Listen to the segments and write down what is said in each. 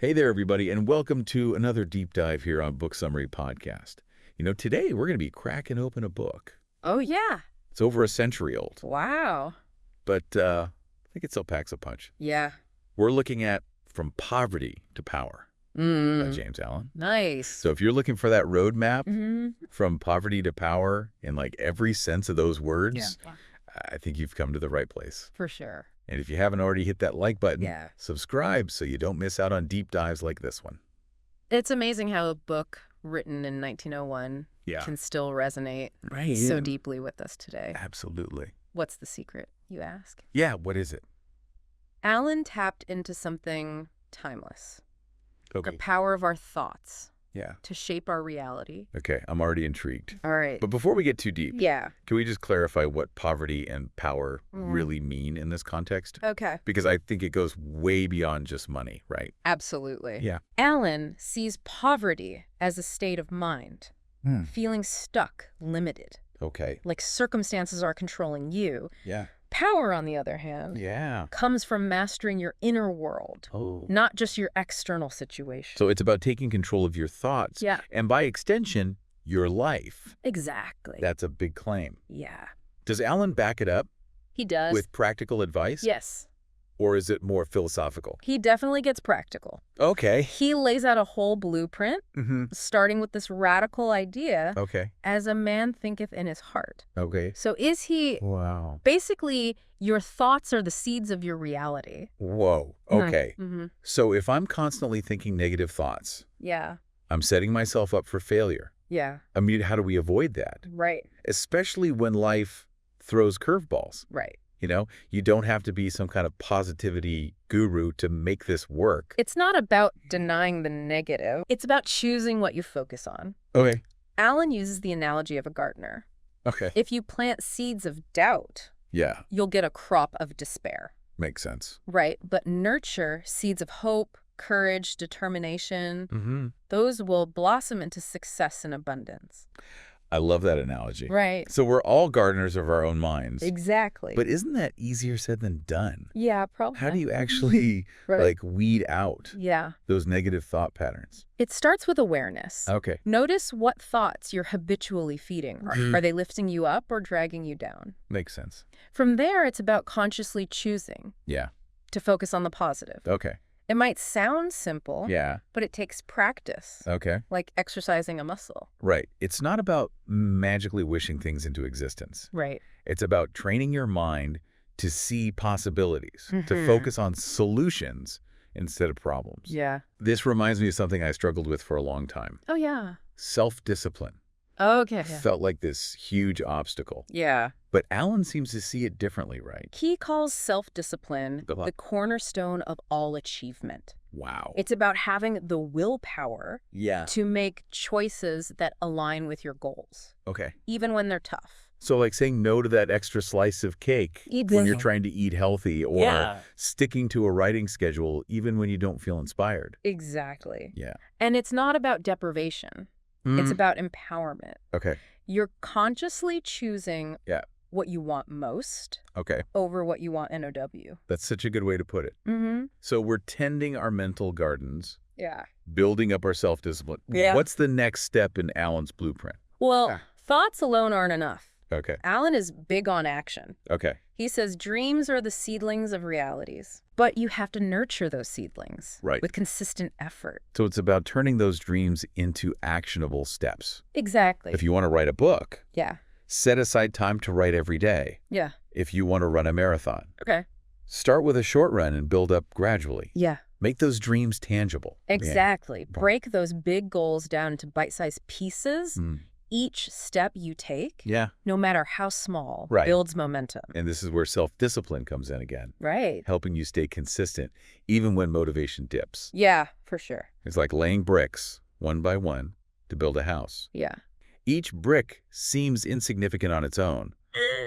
Hey there, everybody, and welcome to another deep dive here on Book Summary Podcast. Today we're going to be cracking open a book. Oh, yeah. It's over a century old, Wow. but I think it still packs a punch. Yeah. We're looking at From Poverty to Power by James Allen. Nice. So if you're looking for that roadmap Mm-hmm. from poverty to power in like every sense of those words, I think you've come to the right place. For sure. And if you haven't already hit that like button, Yeah. subscribe so you don't miss out on deep dives like this one. It's amazing how a book written in 1901 can still resonate so deeply with us today. Absolutely. What's the secret, you ask? Yeah, what is it? Allen tapped into something timeless. Okay. The power of our thoughts Yeah. to shape our reality. Okay, I'm already intrigued. All right. But before we get too deep, Yeah. can we just clarify what poverty and power really mean in this context? Okay. Because I think it goes way beyond just money, right? Absolutely. Yeah. Allen sees poverty as a state of mind, feeling stuck, limited, Okay. like circumstances are controlling you. Yeah. Power, on the other hand, Yeah. comes from mastering your inner world, Oh. not just your external situation. So it's about taking control of your thoughts. Yeah. And by extension, your life. Exactly. That's a big claim. Yeah. Does Alan back it up He does. with practical advice? Yes. Or is it more philosophical? He definitely gets practical. Okay. He lays out a whole blueprint, Mm-hmm. starting with this radical idea, Okay. as a man thinketh in his heart. Okay. So is he... Wow. Basically, your thoughts are the seeds of your reality. Whoa. Okay. Mm-hmm. So if I'm constantly thinking negative thoughts, Yeah. I'm setting myself up for failure. Yeah. I mean, how do we avoid that? Right. Especially when life throws curveballs. Right. You don't have to be some kind of positivity guru to make this work. It's not about denying the negative. It's about choosing what you focus on. Okay. Allen uses the analogy of a gardener. Okay. If you plant seeds of doubt, Yeah. you'll get a crop of despair. Makes sense. Right. But nurture seeds of hope, courage, determination. Mm-hmm. Those will blossom into success and abundance. I love that analogy. Right. So we're all gardeners of our own minds. Exactly. But isn't that easier said than done? Yeah, probably. How do you actually weed out those negative thought patterns? It starts with awareness. Okay. Notice what thoughts you're habitually feeding. Are they lifting you up or dragging you down? Makes sense. From there, it's about consciously choosing Yeah. to focus on the positive. Okay. It might sound simple, Yeah. but it takes practice, Okay. like exercising a muscle. Right. It's not about magically wishing things into existence. Right. It's about training your mind to see possibilities, to focus on solutions instead of problems. Yeah. This reminds me of something I struggled with for a long time. Oh, yeah. Self-discipline. Okay. Felt like this huge obstacle. Yeah. But Alan seems to see it differently, right? He calls self-discipline Good luck. the cornerstone of all achievement. Wow. It's about having the willpower Yeah. to make choices that align with your goals, Okay. even when they're tough. So like saying no to that extra slice of cake when you're trying to eat healthy, or sticking to a writing schedule even when you don't feel inspired. Exactly. Yeah. And it's not about deprivation. It's about empowerment. Okay. You're consciously choosing what you want most Okay. over what you want NOW. That's such a good way to put it. Mm-hmm. So we're tending our mental gardens, Yeah. building up our self-discipline. Yeah. What's the next step in Alan's blueprint? Well, thoughts alone aren't enough. Okay. Allen is big on action. Okay. He says dreams are the seedlings of realities, but you have to nurture those seedlings with consistent effort. So it's about turning those dreams into actionable steps. Exactly. If you want to write a book, Yeah. set aside time to write every day. Yeah. If you want to run a marathon, Okay. start with a short run and build up gradually. Yeah. Make those dreams tangible. Exactly. Break those big goals down into bite-sized pieces. Each step you take, no matter how small, builds momentum. And this is where self-discipline comes in again. Right. Helping you stay consistent, even when motivation dips. Yeah, for sure. It's like laying bricks, one by one, to build a house. Yeah. Each brick seems insignificant on its own,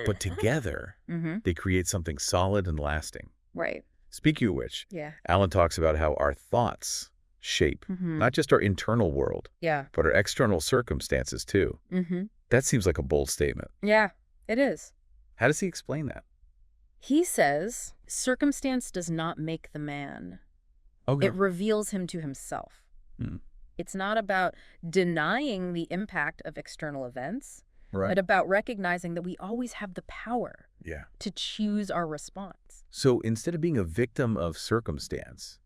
but together, they create something solid and lasting. Right. Speaking of which, Alan talks about how our thoughts shape not just our internal world, but our external circumstances too. That seems like a bold statement. Yeah, it is. How does he explain that? He says, circumstance does not make the man, Okay. It reveals him to himself. Hmm. It's not about denying the impact of external events, Right. but about recognizing that we always have the power Yeah. to choose our response. So instead of being a victim of circumstance,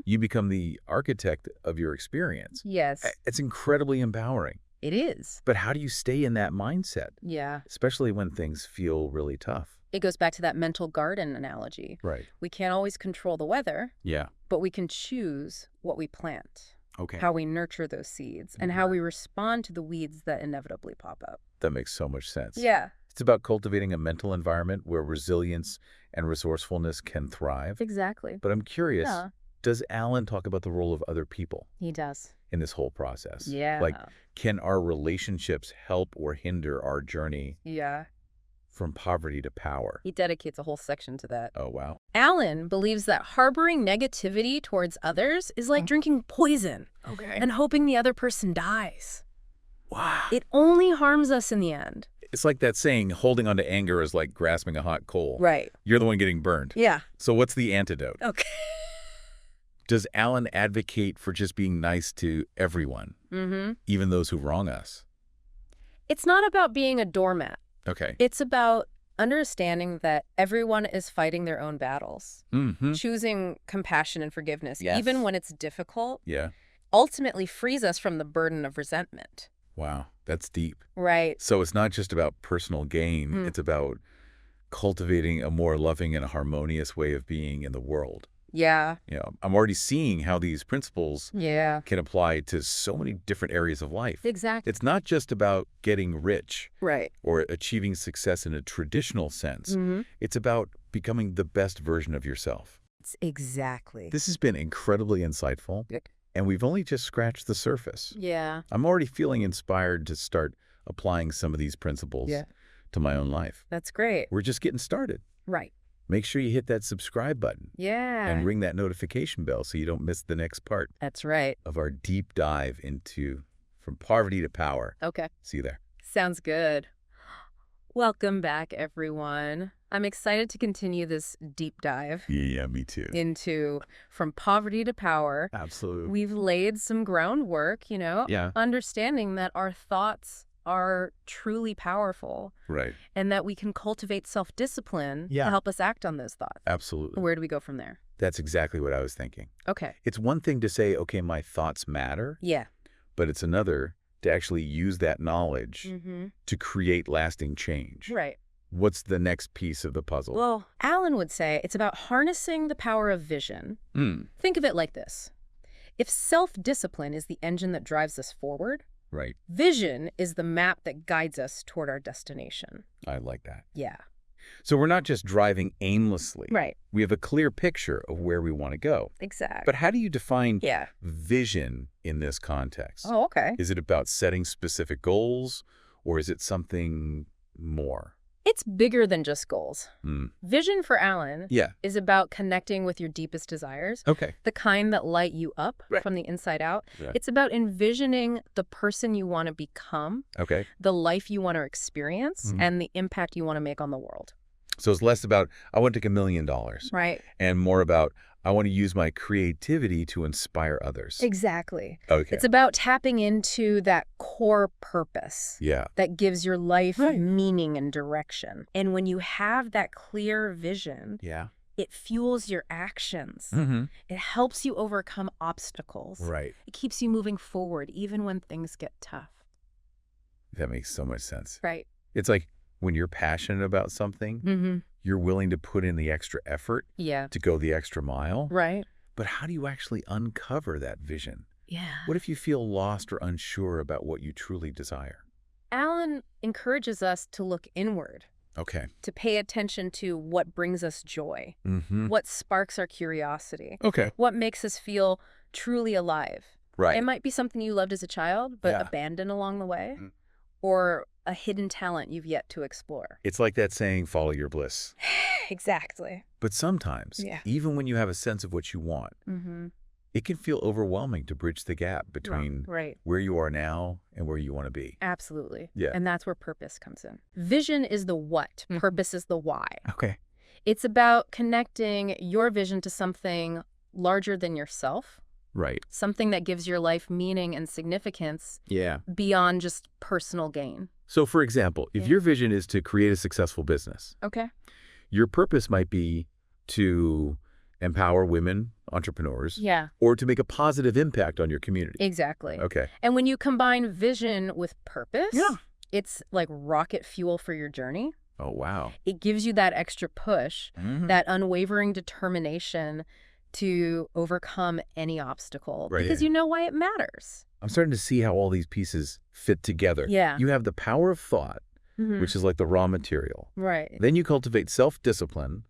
you become the architect of your experience. Yes. It's incredibly empowering. It is. But how do you stay in that mindset? Yeah. Especially when things feel really tough. It goes back to that mental garden analogy. Right. We can't always control the weather. Yeah. But we can choose what we plant. Okay. How we nurture those seeds, and how we respond to the weeds that inevitably pop up. That makes so much sense. Yeah. It's about cultivating a mental environment where resilience and resourcefulness can thrive. Exactly. But I'm curious, does Alan talk about the role of other people? He does. In this whole process? Yeah. Like, can our relationships help or hinder our journey? Yeah. From poverty to power? He dedicates a whole section to that. Oh, wow. Alan believes that harboring negativity towards others is like drinking poison and hoping the other person dies. Wow. It only harms us in the end. It's like that saying, holding on to anger is like grasping a hot coal. Right. You're the one getting burned. Yeah. So what's the antidote? Okay. Does Alan advocate for just being nice to everyone, even those who wrong us? It's not about being a doormat. Okay. It's about understanding that everyone is fighting their own battles. Choosing compassion and forgiveness, even when it's difficult, ultimately frees us from the burden of resentment. Wow, that's deep. Right. So it's not just about personal gain. It's about cultivating a more loving and harmonious way of being in the world. Yeah. You know, I'm already seeing how these principles can apply to so many different areas of life. Exactly. It's not just about getting rich right. or achieving success in a traditional sense. It's about becoming the best version of yourself. Exactly. This has been incredibly insightful, and we've only just scratched the surface. Yeah. I'm already feeling inspired to start applying some of these principles to my own life. That's great. We're just getting started. Right. Make sure you hit that subscribe button. Yeah. And ring that notification bell so you don't miss the next part. That's right. Of our deep dive into From Poverty to Power. Okay. See you there. Sounds good. Welcome back, everyone. I'm excited to continue this deep dive. Yeah, me too. Into From Poverty to Power. Absolutely. We've laid some groundwork, understanding that our thoughts are truly powerful. Right. And that we can cultivate self-discipline to help us act on those thoughts. Absolutely. Where do we go from there? That's exactly what I was thinking. Okay. It's one thing to say, okay, my thoughts matter. Yeah. But it's another to actually use that knowledge to create lasting change. Right. What's the next piece of the puzzle? Well, Alan would say it's about harnessing the power of vision. Think of it like this. If self-discipline is the engine that drives us forward, right. Vision is the map that guides us toward our destination. I like that. Yeah. So we're not just driving aimlessly. Right. We have a clear picture of where we want to go. Exactly. But how do you define vision in this context? Oh, okay. Is it about setting specific goals, or is it something more? It's bigger than just goals. Vision for Alan is about connecting with your deepest desires, the kind that light you up from the inside out. Right. It's about envisioning the person you want to become, the life you want to experience, and the impact you want to make on the world. So it's less about, I want to take $1 million. Right. And more about, I want to use my creativity to inspire others. Exactly. Okay. It's about tapping into that core purpose that gives your life meaning and direction. And when you have that clear vision, it fuels your actions. It helps you overcome obstacles. Right. It keeps you moving forward even when things get tough. That makes so much sense. Right. It's like when you're passionate about something, you're willing to put in the extra effort to go the extra mile. Right. But how do you actually uncover that vision? Yeah. What if you feel lost or unsure about what you truly desire? Alan encourages us to look inward. Okay. To pay attention to what brings us joy. What sparks our curiosity. Okay. What makes us feel truly alive. Right. It might be something you loved as a child, but abandoned along the way. Or a hidden talent you've yet to explore. It's like that saying, follow your bliss. Exactly. But sometimes, even when you have a sense of what you want, it can feel overwhelming to bridge the gap between where you are now and where you want to be. Absolutely. Yeah. And that's where purpose comes in. Vision is the what. Purpose is the why. Okay. It's about connecting your vision to something larger than yourself. Right. Something that gives your life meaning and significance beyond just personal gain. So, for example, if your vision is to create a successful business, your purpose might be to empower women entrepreneurs or to make a positive impact on your community. Exactly. Okay. And when you combine vision with purpose, it's like rocket fuel for your journey. Oh, wow. It gives you that extra push, that unwavering determination to overcome any obstacle because you know why it matters. I'm starting to see how all these pieces fit together. Yeah. You have the power of thought, which is like the raw material. Right. Then you cultivate self-discipline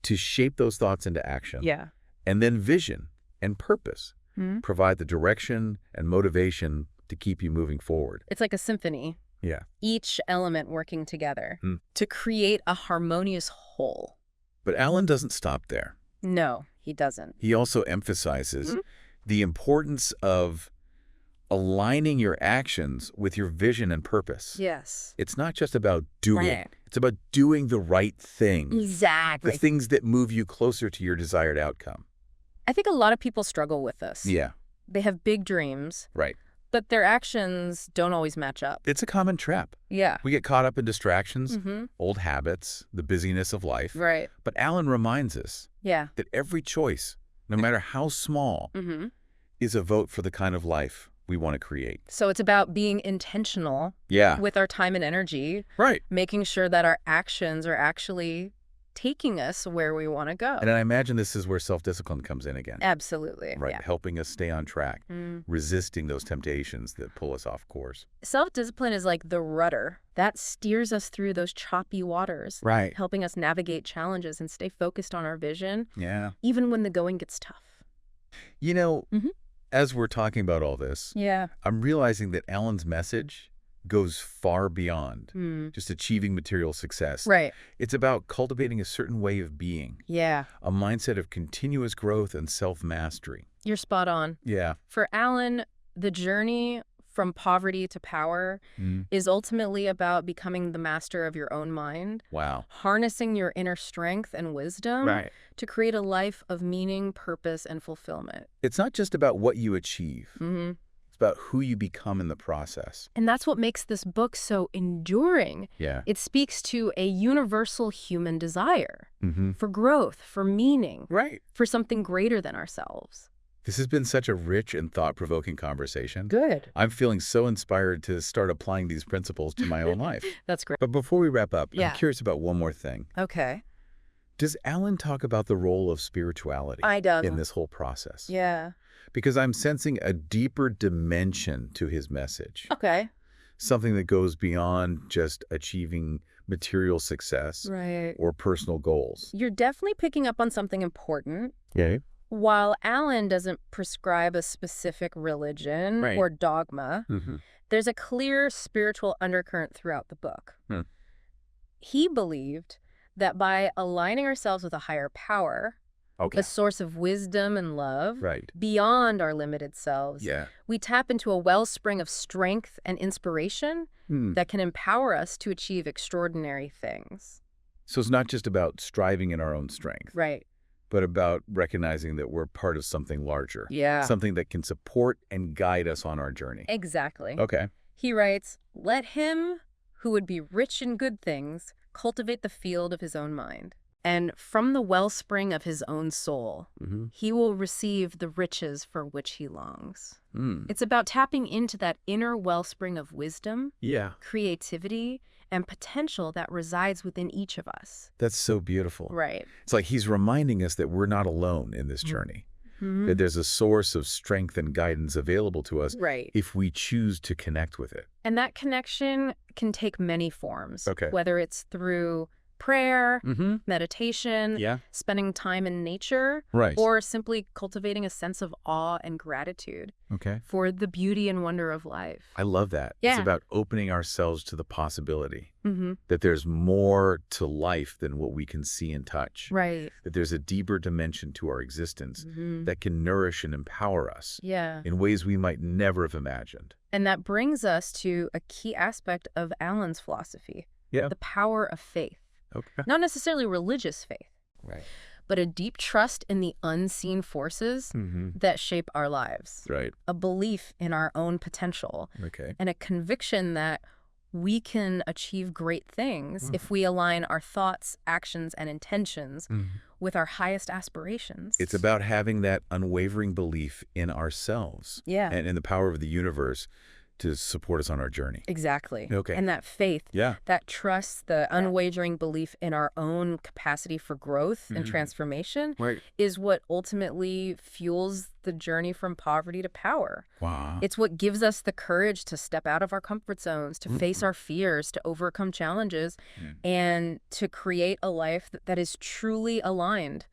to shape those thoughts into action. Yeah. And then vision and purpose provide the direction and motivation to keep you moving forward. It's like a symphony. Yeah. Each element working together to create a harmonious whole. But Alan doesn't stop there. No, he doesn't. He also emphasizes the importance of aligning your actions with your vision and purpose. Yes. It's not just about doing. It's about doing the right thing. Exactly. The things that move you closer to your desired outcome. I think a lot of people struggle with this. Yeah. They have big dreams. Right. But their actions don't always match up. It's a common trap. Yeah. We get caught up in distractions, old habits, the busyness of life. Right. But Alan reminds us that every choice, no matter how small, is a vote for the kind of life we want to create. So it's about being intentional with our time and energy. Right. Making sure that our actions are actually taking us where we want to go. And I imagine this is where self-discipline comes in again. Absolutely. Right. Yeah. Helping us stay on track, resisting those temptations that pull us off course. Self-discipline is like the rudder that steers us through those choppy waters. Right. Helping us navigate challenges and stay focused on our vision. Yeah. Even when the going gets tough. You know, as we're talking about all this, I'm realizing that Alan's message goes far beyond just achieving material success. Right. It's about cultivating a certain way of being. Yeah. A mindset of continuous growth and self-mastery. You're spot on. Yeah. For Alan, the journey from poverty to power is ultimately about becoming the master of your own mind. Wow. Harnessing your inner strength and wisdom to create a life of meaning, purpose, and fulfillment. It's not just about what you achieve. It's about who you become in the process. And that's what makes this book so enduring. Yeah. It speaks to a universal human desire for growth, for meaning, for something greater than ourselves. This has been such a rich and thought-provoking conversation. Good. I'm feeling so inspired to start applying these principles to my own life. That's great. But before we wrap up, I'm curious about one more thing. Okay. Does Alan talk about the role of spirituality in this whole process? Yeah. Because I'm sensing a deeper dimension to his message. Okay. Something that goes beyond just achieving material success or personal goals. You're definitely picking up on something important. Yeah. While Alan doesn't prescribe a specific religion or dogma, there's a clear spiritual undercurrent throughout the book. He believed that by aligning ourselves with a higher power, a source of wisdom and love, beyond our limited selves, we tap into a wellspring of strength and inspiration that can empower us to achieve extraordinary things. So it's not just about striving in our own strength. But about recognizing that we're part of something larger. Something that can support and guide us on our journey. Exactly. Okay. He writes, "Let him who would be rich in good things cultivate the field of his own mind. And from the wellspring of his own soul, he will receive the riches for which he longs." It's about tapping into that inner wellspring of wisdom, creativity, and potential that resides within each of us. That's so beautiful. Right. It's like he's reminding us that we're not alone in this journey. That there's a source of strength and guidance available to us if we choose to connect with it. And that connection can take many forms, whether it's through prayer, meditation, spending time in nature, or simply cultivating a sense of awe and gratitude for the beauty and wonder of life. I love that. It's about opening ourselves to the possibility that there's more to life than what we can see and touch. That there's a deeper dimension to our existence that can nourish and empower us in ways we might never have imagined. And that brings us to a key aspect of Alan's philosophy, the power of faith. Not necessarily religious faith, but a deep trust in the unseen forces that shape our lives. Right. A belief in our own potential. Okay. And a conviction that we can achieve great things if we align our thoughts, actions, and intentions with our highest aspirations. It's about having that unwavering belief in ourselves and in the power of the universe to support us on our journey. Exactly. Okay. And that faith, that trust, the unwavering belief in our own capacity for growth and transformation is what ultimately fuels the journey from poverty to power. Wow. It's what gives us the courage to step out of our comfort zones, to face our fears, to overcome challenges, and to create a life that is truly aligned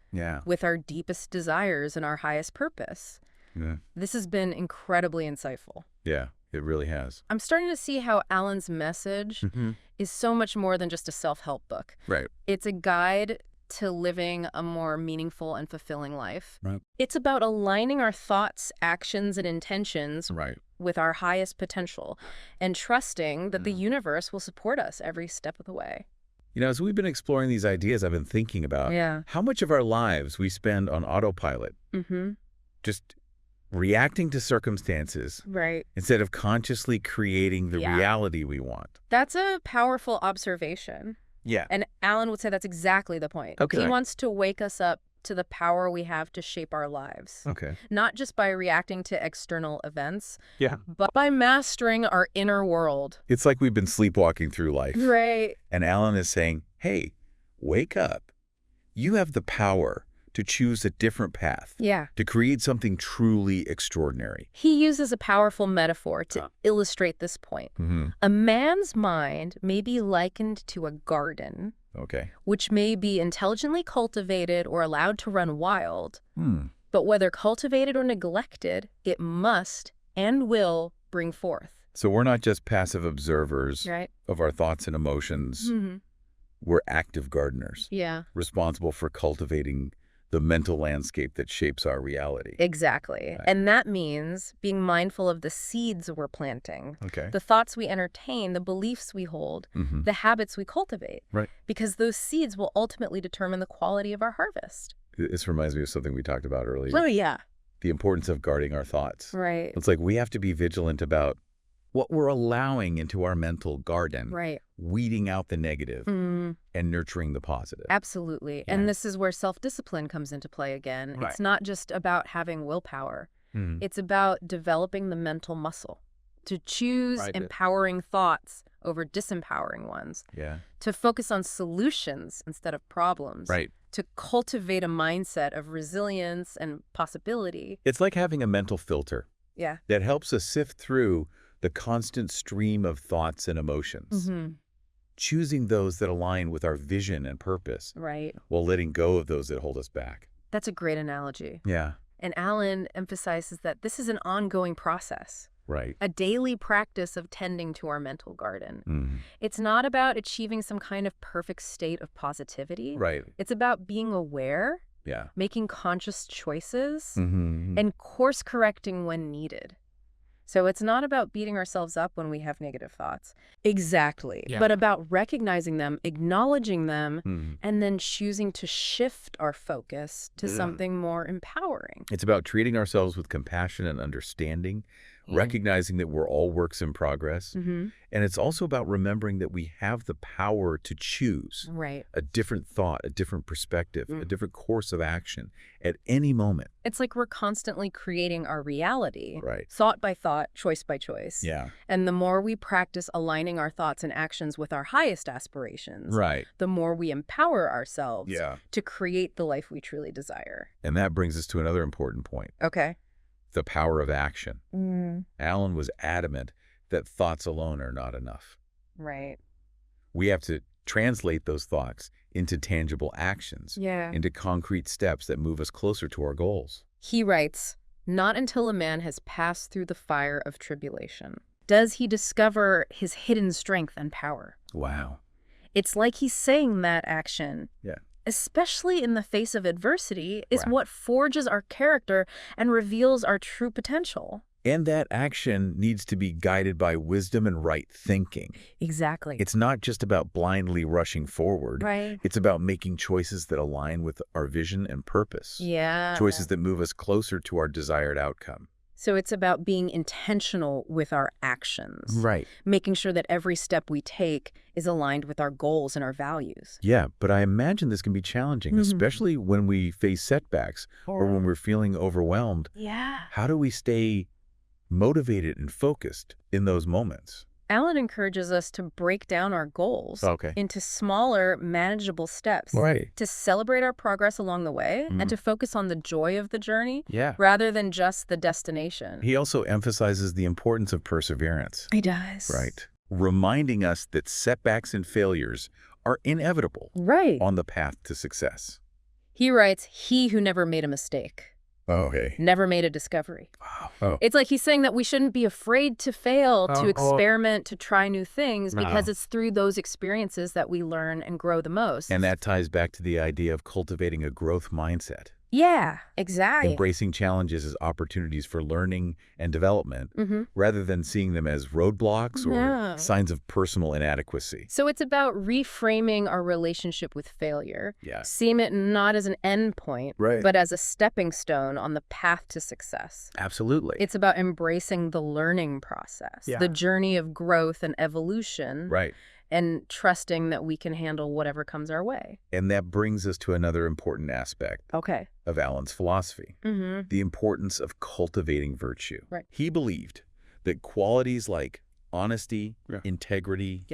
with our deepest desires and our highest purpose. Yeah. This has been incredibly insightful. Yeah. It really has. I'm starting to see how Alan's message is so much more than just a self-help book. Right. It's a guide to living a more meaningful and fulfilling life. Right. It's about aligning our thoughts, actions, and intentions with our highest potential and trusting that the universe will support us every step of the way. You know, as we've been exploring these ideas, I've been thinking about how much of our lives we spend on autopilot. Just reacting to circumstances instead of consciously creating the reality we want. That's a powerful observation. Yeah. And Alan would say that's exactly the point. Okay. He wants to wake us up to the power we have to shape our lives. Okay. Not just by reacting to external events, but by mastering our inner world. It's like we've been sleepwalking through life. Right. And Alan is saying, hey, wake up. You have the power to choose a different path, to create something truly extraordinary. He uses a powerful metaphor to illustrate this point. A man's mind may be likened to a garden, which may be intelligently cultivated or allowed to run wild, but whether cultivated or neglected, it must and will bring forth. So we're not just passive observers of our thoughts and emotions. We're active gardeners, responsible for cultivating the mental landscape that shapes our reality. Exactly. Right. And that means being mindful of the seeds we're planting, the thoughts we entertain, the beliefs we hold, the habits we cultivate. Right. Because those seeds will ultimately determine the quality of our harvest. This reminds me of something we talked about earlier. Oh, yeah. The importance of guarding our thoughts. Right. It's like we have to be vigilant about what we're allowing into our mental garden. Right. Weeding out the negative and nurturing the positive. Absolutely. And this is where self-discipline comes into play again. It's not just about having willpower. It's about developing the mental muscle to choose empowering thoughts over disempowering ones. To focus on solutions instead of problems. To cultivate a mindset of resilience and possibility. It's like having a mental filter that helps us sift through the constant stream of thoughts and emotions. Choosing those that align with our vision and purpose, while letting go of those that hold us back. That's a great analogy. Yeah. And Alan emphasizes that this is an ongoing process. Right. A daily practice of tending to our mental garden. It's not about achieving some kind of perfect state of positivity. Right. It's about being aware, making conscious choices, and course correcting when needed. So it's not about beating ourselves up when we have negative thoughts. Exactly. But about recognizing them, acknowledging them, and then choosing to shift our focus to something more empowering. It's about treating ourselves with compassion and understanding, recognizing that we're all works in progress. And it's also about remembering that we have the power to choose a different thought, a different perspective, a different course of action at any moment. It's like we're constantly creating our reality, thought by thought, choice by choice. And the more we practice aligning our thoughts and actions with our highest aspirations, the more we empower ourselves to create the life we truly desire. And that brings us to another important point. The power of action. Alan was adamant that thoughts alone are not enough. We have to translate those thoughts into tangible actions, into concrete steps that move us closer to our goals. He writes, "Not until a man has passed through the fire of tribulation does he discover his hidden strength and power." Wow. It's like he's saying that action, especially in the face of adversity, is what forges our character and reveals our true potential. And that action needs to be guided by wisdom and right thinking. Exactly. It's not just about blindly rushing forward. Right. It's about making choices that align with our vision and purpose. Yeah. Choices that move us closer to our desired outcome. So it's about being intentional with our actions. Right. Making sure that every step we take is aligned with our goals and our values. Yeah, but I imagine this can be challenging, especially when we face setbacks or when we're feeling overwhelmed. Yeah. How do we stay motivated and focused in those moments? Alan encourages us to break down our goals into smaller, manageable steps. Right. To celebrate our progress along the way and to focus on the joy of the journey rather than just the destination. He also emphasizes the importance of perseverance. He does. Right. Reminding us that setbacks and failures are inevitable on the path to success. He writes, "He who never made a mistake never made a discovery." Wow. It's like he's saying that we shouldn't be afraid to fail, to experiment, to try new things, because it's through those experiences that we learn and grow the most. And that ties back to the idea of cultivating a growth mindset. Yeah, exactly. Embracing challenges as opportunities for learning and development rather than seeing them as roadblocks or signs of personal inadequacy. So it's about reframing our relationship with failure. Seeing it not as an end point, but as a stepping stone on the path to success. Absolutely. It's about embracing the learning process, the journey of growth and evolution. And trusting that we can handle whatever comes our way. And that brings us to another important aspect of Alan's philosophy, the importance of cultivating virtue. He believed that qualities like honesty, integrity,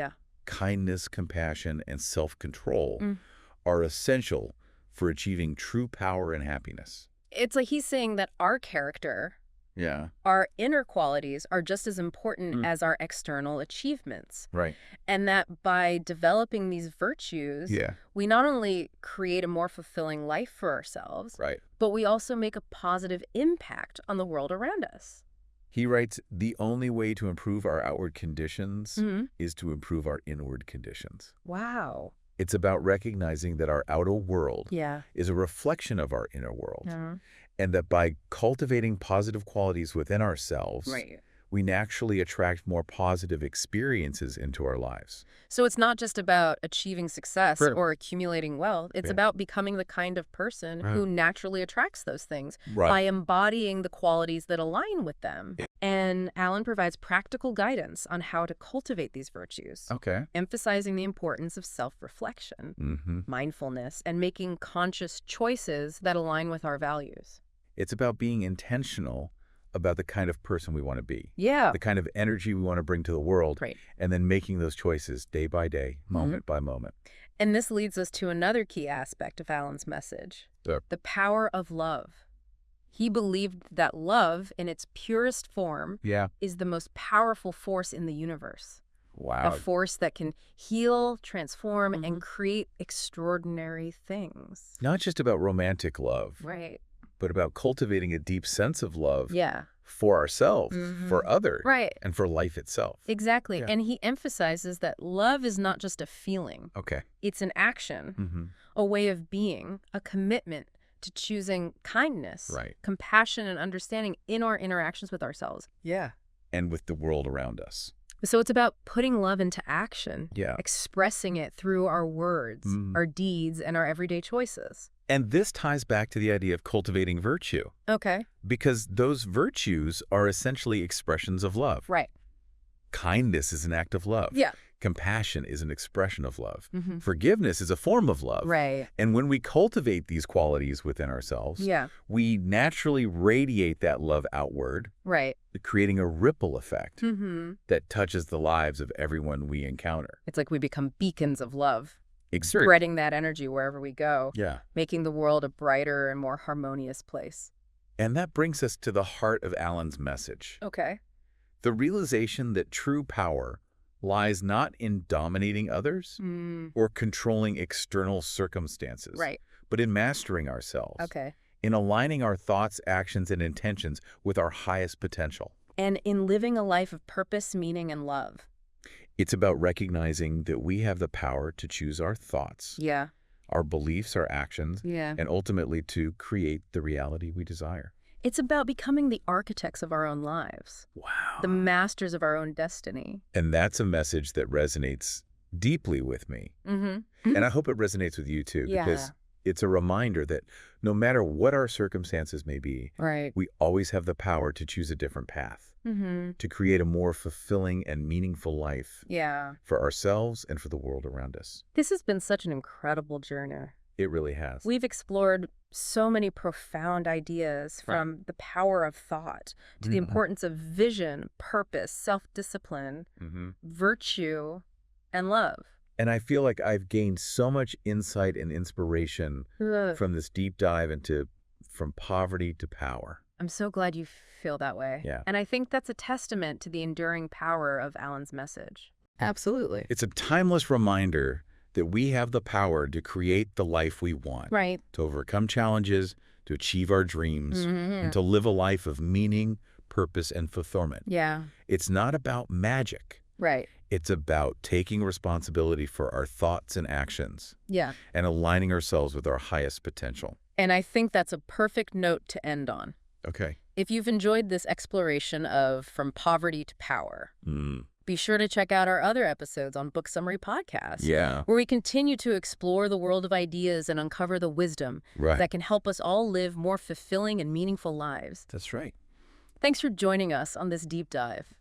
kindness, compassion, and self-control are essential for achieving true power and happiness. It's like he's saying that our character, our inner qualities are just as important as our external achievements. And that by developing these virtues, we not only create a more fulfilling life for ourselves, but we also make a positive impact on the world around us. He writes, the only way to improve our outward conditions is to improve our inward conditions. Wow. It's about recognizing that our outer world is a reflection of our inner world. And that by cultivating positive qualities within ourselves, we naturally attract more positive experiences into our lives. So it's not just about achieving success or accumulating wealth. It's about becoming the kind of person who naturally attracts those things by embodying the qualities that align with them. And Alan provides practical guidance on how to cultivate these virtues, emphasizing the importance of self-reflection, mindfulness, and making conscious choices that align with our values. It's about being intentional about the kind of person we want to be. The kind of energy we want to bring to the world. And then making those choices day by day, moment by moment. And this leads us to another key aspect of Alan's message, the power of love. He believed that love, in its purest form, is the most powerful force in the universe. Wow. A force that can heal, transform, and create extraordinary things. Not just about romantic love. But about cultivating a deep sense of love for ourselves, for others, and for life itself. Exactly. And he emphasizes that love is not just a feeling. It's an action, a way of being, a commitment to choosing kindness, compassion, and understanding in our interactions with ourselves. And with the world around us. So it's about putting love into action, expressing it through our words, our deeds, and our everyday choices. And this ties back to the idea of cultivating virtue. Because those virtues are essentially expressions of love. Kindness is an act of love. Compassion is an expression of love. Forgiveness is a form of love. And when we cultivate these qualities within ourselves, we naturally radiate that love outward, creating a ripple effect that touches the lives of everyone we encounter. It's like we become beacons of love. Spreading that energy wherever we go, making the world a brighter and more harmonious place. And that brings us to the heart of Alan's message. The realization that true power lies not in dominating others or controlling external circumstances, but in mastering ourselves, in aligning our thoughts, actions, and intentions with our highest potential. And in living a life of purpose, meaning, and love. It's about recognizing that we have the power to choose our thoughts, our beliefs, our actions, and ultimately to create the reality we desire. It's about becoming the architects of our own lives. Wow. The masters of our own destiny. And that's a message that resonates deeply with me. Mm-hmm. And I hope it resonates with you too, because it's a reminder that no matter what our circumstances may be, we always have the power to choose a different path, to create a more fulfilling and meaningful life for ourselves and for the world around us. This has been such an incredible journey. It really has. We've explored so many profound ideas, from the power of thought to the importance of vision, purpose, self-discipline, virtue, and love. And I feel like I've gained so much insight and inspiration from this deep dive into from poverty to power. I'm so glad you feel that way. Yeah. And I think that's a testament to the enduring power of Alan's message. Absolutely. It's a timeless reminder that we have the power to create the life we want. Right. To overcome challenges, to achieve our dreams, and to live a life of meaning, purpose, and fulfillment. Yeah. It's not about magic. Right. It's about taking responsibility for our thoughts and actions. Yeah. And aligning ourselves with our highest potential. And I think that's a perfect note to end on. Okay. If you've enjoyed this exploration of From Poverty to Power, be sure to check out our other episodes on Book Summary Podcast, where we continue to explore the world of ideas and uncover the wisdom that can help us all live more fulfilling and meaningful lives. That's right. Thanks for joining us on this deep dive.